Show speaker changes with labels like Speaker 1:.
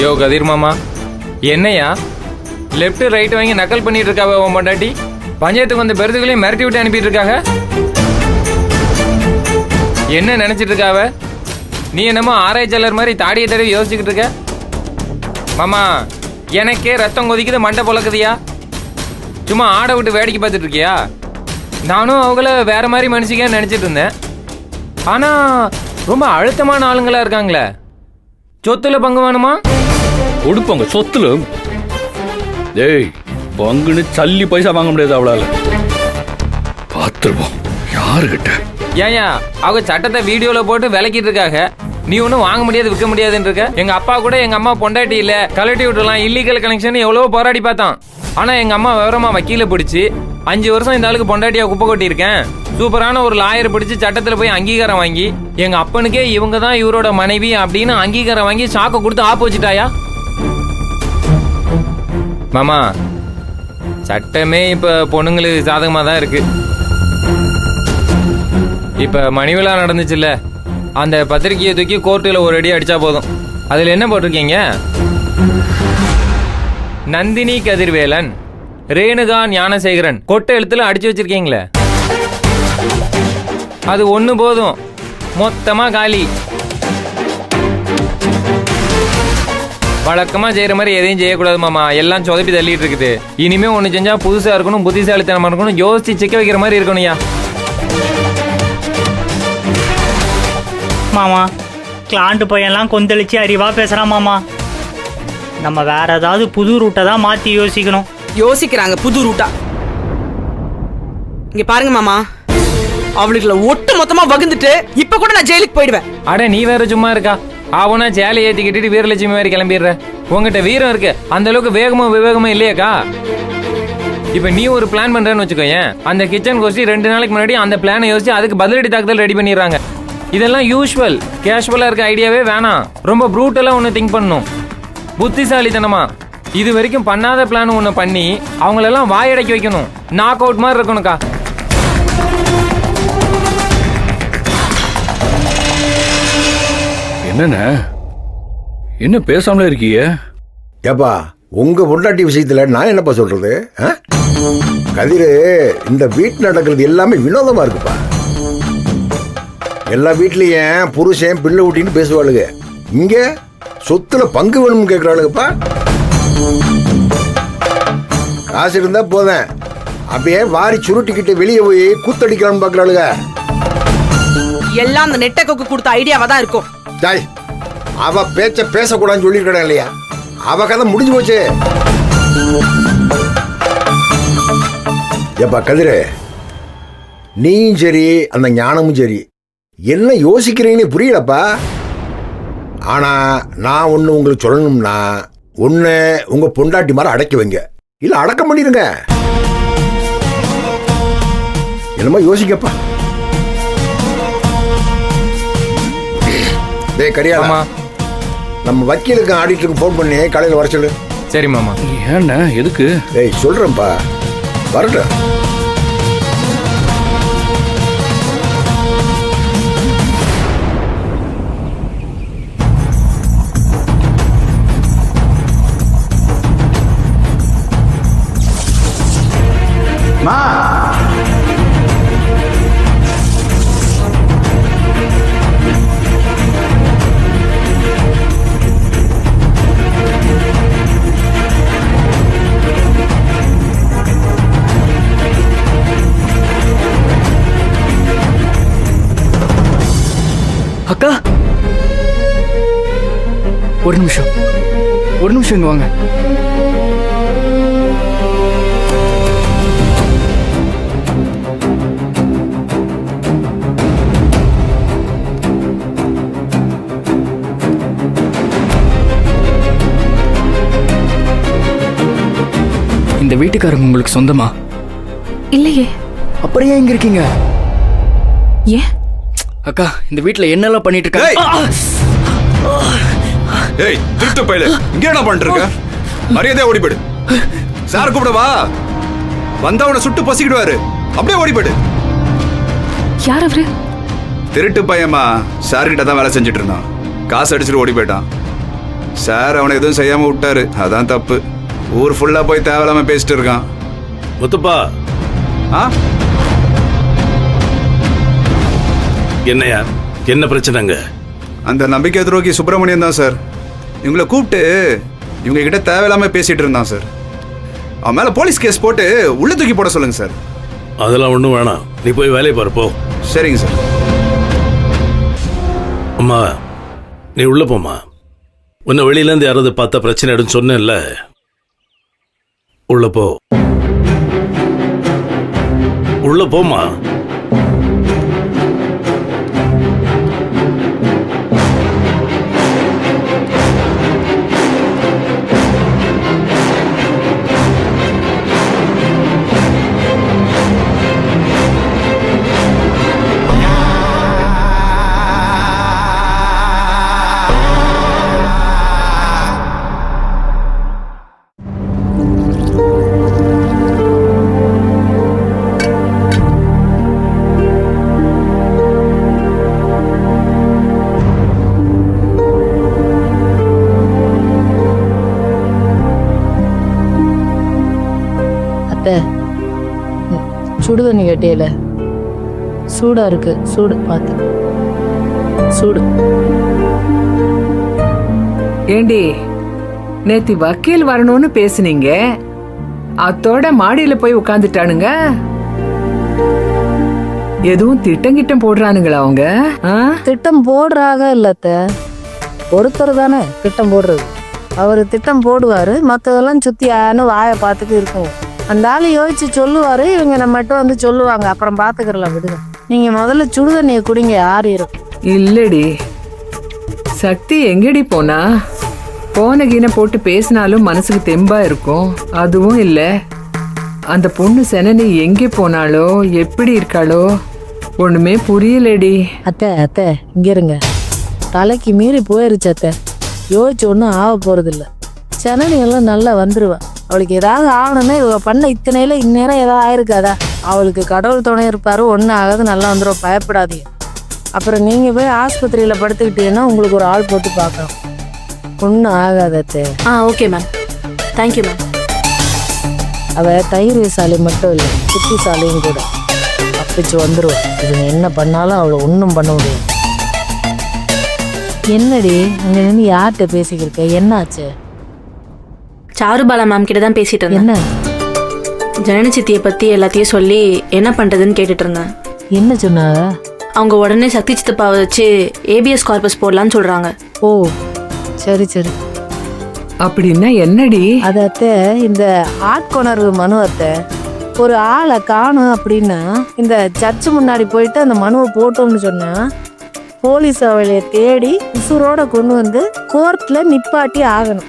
Speaker 1: யோ கதிர் மாமா, என்னையா left right வாங்கி நக்கல் பண்ணிட்டு இருக்காவ உன் பொண்டாட்டி? பஞ்சாயத்துக்கு வந்த பெருதுகளையும் மிரட்டி விட்டு அனுப்பிட்டு இருக்காங்க. என்ன நினைச்சிட்டு இருக்காவ? நீ என்னமோ ஆராய்ச்சியாளர் மாதிரி தாடியை தடவி யோசிச்சுக்கிட்டு இருக்க. மாமா, எனக்கே ரத்தம் கொதிக்குது, மண்டை பொழக்குதியா? சும்மா ஆடை விட்டு வேடிக்கை பார்த்துட்டு இருக்கியா? நானும் அவங்கள வேற மாதிரி மனுஷிக்க நினைச்சிட்டு இருந்தேன். ஆனா ரொம்ப அழுத்தமான ஆளுங்களா இருக்காங்களே. சொத்துல பங்கு வேணுமா?
Speaker 2: கொடுப்போங்க சொத்துல. டேய், பங்குன்னு சல்லி பைசா வாங்க முடியாது அவளால. பார்த்துருவோம் யாருகிட்ட.
Speaker 1: ஏயா அவங்க சட்டத்தை வீடியோல போட்டு விளக்கிட்டு இருக்காங்க. நீ ஒன்றும் வாங்க முடியாது, விற்க முடியாதுன்னு இருக்க. எங்க அப்பா கூட எங்க அம்மா பொண்டாட்டி இல்ல, கலட்டி விட்டுலாம், இல்லீகல் கனெக்ஷன் எவ்வளவோ போராடி பார்த்தான். ஆனா எங்க அம்மா விவரமா வக்கீல பிடிச்சி 5 வருஷம் இந்த ஆளுக்கு பொண்டாட்டியா குப்பை கொட்டி இருக்கேன். சூப்பரான ஒரு லாயர் பிடிச்சி சட்டத்துல போய் அங்கீகாரம் வாங்கி எங்க அப்பனுக்கே இவங்க தான் இவரோட மனைவி அப்படின்னு அங்கீகாரம் வாங்கி சாக்க கொடுத்து ஆப்பு வச்சுட்டாயா? மாமா, சட்டமே இப்ப பொண்ணுங்களுக்கு சாதகமா தான் இருக்கு. இப்ப மணிவிழா நடந்துச்சுல்ல, அந்த பத்திரிகையை தூக்கி கோர்ட்டுல ஒரு அடி அடிச்சா போதும். அதுல என்ன போட்டிருக்கீங்க? நந்தினி கதிர்வேலன், ரேணுகா ஞானசேகரன், கொட்டை எழுத்துல அடிச்சு வச்சிருக்கீங்களே. அது ஒண்ணு போதும், மொத்தமா காலி. வழக்கமா செய்யற மாதிரி எதையும் செய்யக்கூடாது மாமா. எல்லாம் சொதப்பி தள்ளிட்டு இருக்குது. இனிமே ஒண்ணு செஞ்சா புதுசா இருக்கணும், புத்திசாலித்தனமா இருக்கணும், யோசிச்சு சிக்க வைக்கிற மாதிரி இருக்கணும்யா.
Speaker 3: மாமா, கிளாண்டு பையன்லாம் கொந்தளிச்சு அறிவா பேசுறான் மாமா. நம்ம வேற ஏதாவது புது ரூட்டை தான் மாத்தி யோசிக்கணும்.
Speaker 4: யோசிக்கிறாங்க புது ரூட்டா. இங்க பாருங்க மாமா, அவளுக்குள்ள ஒட்டு மொத்தமா வகுந்துட்டு இப்ப கூட நான் ஜெயிலுக்கு போயிடுவேன்.
Speaker 1: அட நீ வேற சும்மா இருக்கா? அவனா சேலை ஏத்திக்கிட்டு வீரலட்சுமி மாதிரி கிளம்பிடுற. உங்ககிட்ட வீரம் இருக்கு, அந்த அளவுக்கு வேகமும் விவேகமும் இல்லையாக்கா? இப்ப நீ ஒரு பிளான் பண்றேன்னு வச்சுக்கோயேன். அந்த கிச்சன் கோஷ்டி 2 நாளைக்கு முன்னாடி அந்த பிளானை யோசிச்சு அதுக்கு பதிலடி தாக்குதல் ரெடி பண்ணிடுறாங்க. இதெல்லாம் யூஸ்வல், கேஷுவலா இருக்க ஐடியாவே வேணாம். ரொம்ப ப்ரூட்டலா ஒன்று திங்க் பண்ணணும், புத்திசாலித்தனமா. இது வரைக்கும் பண்ணாத பிளான் ஒன்று பண்ணி அவங்களெல்லாம் வாயடைக்க வைக்கணும். நாக் அவுட் மாதிரி இருக்கணும்க்கா.
Speaker 2: என்னண்ணே, என்ன பேசாமலே இருக்கீங்க?
Speaker 5: ஏப்பா, உங்க பொண்டாட்டி விஷயத்துல நான் என்னப்பா சொல்றது? கதிரு, இந்த வீட்டு நடக்கிறது எல்லாமே வினோதமா இருக்குப்பா. எல்லா வீட்லயும் புருஷன் பிள்ளை ஊட்டின்னு பேசுவாளுங்க. இங்க சொத்துல பங்கு வேணும்னு கேட்கறாளுங்கப்பா. காசு இருந்தா போதேன், அப்படியே வாரி சுருட்டிக்கிட்டு வெளியே போய் கூத்தடிக்கலாம்னு பாக்குறாளுங்க.
Speaker 4: எல்லாம் அந்த நெட்டக்கு கொடுத்த ஐடியாவா தான் இருக்கும்.
Speaker 5: டாய், அவ பேச்ச பேசக்கூடாதுன்னு சொல்லிருக்கா இல்லையா? அவ கதை முடிஞ்சு போச்சு. ஏப்பா கதிரு, நீயும் சரி அந்த ஞானமும் சரி என்ன யோசிக்கிறீங்கன்னு புரியலப்பா. ஆனா நான் ஒண்ணு உங்களுக்கு சொல்லணும்னா, ஒண்ணு உங்க பொண்டாட்டி மாதிரி அடக்கி வைங்க, இல்ல அடக்கம் பண்ணிருங்க. என்னமா யோசிக்கப்பா. டேய் கரியாமா, நம்ம வக்கீலுக்கு ஆடிட்டருக்கு ஃபோன் பண்ணி காலையில் வர சொல்லு.
Speaker 1: சரி மாமா.
Speaker 2: ஏண்ணே, எதுக்கு?
Speaker 5: டேய் சொல்றேன்ப்பா, வரட்டும்.
Speaker 6: அக்கா, ஒரு நிமிஷம் இங்க வாங்க. இந்த வீட்டுக்காரங்க உங்களுக்கு சொந்தமா?
Speaker 7: இல்லையே.
Speaker 6: அப்படியே இங்க இருக்கீங்க?
Speaker 7: ஏன்
Speaker 6: அக்கா, இந்த வீட்ல என்னெல்லாம் பண்ணிட்டு இருக்காங்க?
Speaker 8: ஏய், திருட்டு பையல, இங்க என்ன பண்ணிட்டு இருக்க? மரியாதையா ஓடி போயிடு. சார் கூப்பிடவா? வந்தா அவனை சுட்டு பசிக்கிடுவாரு. அப்படியே ஓடி போயிடு.
Speaker 7: யார் அவரு?
Speaker 8: திருட்டு பையமா, சார் கிட்ட தான் வேலை செஞ்சுட்டு இருந்தான். காசு அடிச்சுட்டு ஓடி போயிட்டான். சார் அவனை எதுவும் செய்யாம விட்டாரு, அதான் தப்பு. ஊர் ஃபுல்லா போய் தேவையில்லாம பேசிட்டு இருக்கான்.
Speaker 9: முத்துப்பா,
Speaker 8: ஆ
Speaker 9: என்னையா என்ன பிரச்சனைங்க?
Speaker 8: அந்த நம்பிக்கை துரோகி சுப்பிரமணியன் தான் சார். இவங்களை கூப்பிட்டு இவங்க கிட்ட தேவையில்லாம பேசிட்டு இருந்தான் சார். அவன் மேல போலீஸ் கேஸ் போட்டு உள்ள தூக்கி போட சொல்லுங்க சார்.
Speaker 9: அதெல்லாம் ஒன்றும் வேணாம், நீ போய் வேலையை பாரு போ.
Speaker 8: சரிங்க சார்.
Speaker 9: அம்மா நீ உள்ள போம்மா. உன்னை வெளியிலேருந்து யாராவது பார்த்தா பிரச்சனை எடுன்னு சொன்னேன்ல, உள்ள போ. உள்ள போம்மா.
Speaker 10: சுடு தண்ணி கேட்டியல, சூடா இருக்கு, சூடு பார்த்து சூடு.
Speaker 11: ஏண்டி நேத்தி வக்கீல் வரணும்னு பேசுனீங்க, அத்தோட மாடியில போய் உட்காந்துட்டானுங்க. எதுவும் திட்டம் போடுறானுங்களா அவங்க?
Speaker 10: திட்டம் போடுறாங்க இல்லத்த, ஒருத்தர் தானே திட்டம் போடுறது. அவரு திட்டம் போடுவாரு, மற்றதெல்லாம் சுத்தி ஆன வாயை பார்த்துட்டு இருக்குங்க. அந்த ஆள் யோசிச்சு சொல்லுவாரு, இவங்க நம்ம மட்டும் வந்து சொல்லுவாங்க, அப்புறம் பாத்துக்கிறலாம், விடுங்க. நீங்க முதல்ல சுடுதண்ணியை குடிங்க, ஆறி இருக்கும்.
Speaker 11: இல்லடி சக்தி எங்கடி போனா? போன கீனை போட்டு பேசினாலும் மனசுக்கு தெம்பா இருக்கும். அதுவும் இல்ல. அந்த பொண்ணு செனனி எங்கே போனாலோ, எப்படி இருக்காளோ ஒண்ணுமே புரியலடி.
Speaker 10: அத்தை அத்தை இங்க இருங்க, தலைக்கு மீறி போயிருச்சு அத்தை. யோசிச்சு ஒன்றும் ஆக போறது இல்லை. செனனி எல்லாம் நல்லா வந்துருவா. அவளுக்கு ஏதாவது ஆகணும்னா இவ பண்ண இத்தனையில இந்நேரம் ஏதாவது ஆயிருக்காதா? அவளுக்கு கடவுள் துணை இருப்பாரு, ஒன்றும் ஆகாது, நல்லா வந்துடும், பயப்படாதீங்க. அப்புறம் நீங்கள் போய் ஆஸ்பத்திரியில் படுத்துக்கிட்டீங்கன்னா உங்களுக்கு ஒரு ஆள் போட்டு பார்க்கலாம், ஒன்றும் ஆகாதத்தே.
Speaker 7: Okay ma'am, thank you ma'am.
Speaker 10: அவள் தைரியசாலி மட்டும் இல்லை, புத்திசாலியும் கூட. தப்பிச்சு வந்துடுவாள். இதுங்க என்ன பண்ணாலும் அவளை ஒன்றும் பண்ண முடியாது. என்னடி அங்கே நின்று யார்கிட்ட பேசிக்கிருக்க? என்னாச்சு?
Speaker 7: சாருபாலா மேம் கிட்ட தான் பேசிட்டு இருந்தேன்.
Speaker 10: என்ன?
Speaker 7: ஜனனி சித்தியை பற்றி எல்லாத்தையும் சொல்லி என்ன பண்ணுறதுன்னு கேட்டுட்டு இருந்தேன்.
Speaker 10: என்ன சொன்னாங்க?
Speaker 7: அவங்க உடனே சக்தி சித்தப்பாவை வச்சு ஏபிஎஸ் கார்பஸ் போடலான்னு சொல்கிறாங்க.
Speaker 10: ஓ சரி சரி.
Speaker 11: அப்படின்னா என்னடி?
Speaker 10: அதத்த இந்த ஆட்கொணர்வு மனுவத்தை ஒரு ஆளை காணும் அப்படின்னா இந்த சர்ச்சு முன்னாடி போயிட்டு அந்த மனுவை போட்டோம்னு சொன்னா போலீஸ் அவளைய தேடி உசுரோட கொண்டு வந்து கோர்ட்ல நிப்பாட்டி ஆகணும்.